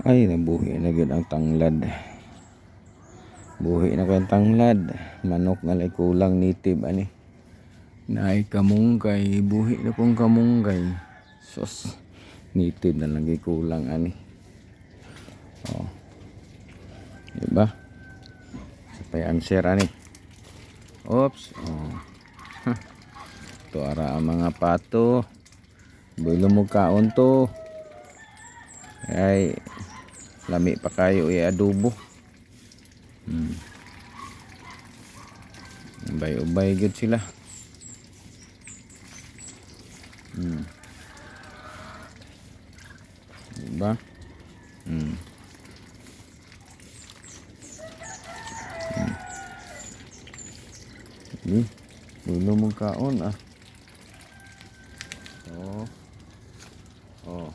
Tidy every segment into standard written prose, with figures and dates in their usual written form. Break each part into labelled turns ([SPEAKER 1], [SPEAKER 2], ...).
[SPEAKER 1] Ay, nabuhi na gyud ang tanglad. Buhi na kayong tanglad. Manok nga lay kulang nitib ani. Naay kamunggay, buhi na kong kamunggay. Sus, nitib na lang kulang ani. Oh. Diba? Sapay answer ani. Oops. Oh. To ara ang mga pato. Bilo mo kaon to. Ay lami pa kayo i-adobo. Ubay-ubay gud sila. Diba? Bilo mo kaon ah. Oh. Oh.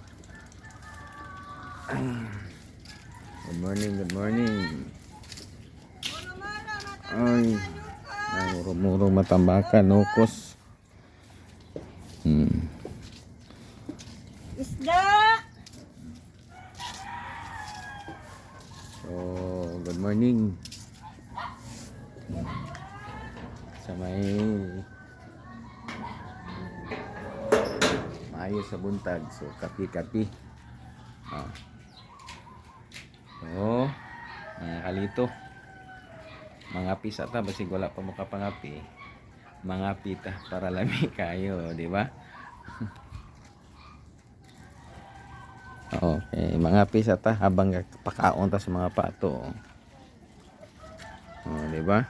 [SPEAKER 1] Good morning, good morning. Ay, murong matambakan, nukos.
[SPEAKER 2] Isda!
[SPEAKER 1] So, good morning. Sa may maayos sa buntag. So, kapi-kapi. So, mga kalito. Mga pisa ta, basig wala pa mo kapangapi. Mga pita para lami kayo, di ba? Okay, mga pisa ta habang pakaon ta sa mga pato. Oh, di ba?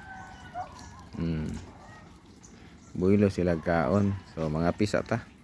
[SPEAKER 1] Builo sila kaon. So, mga pisa ta.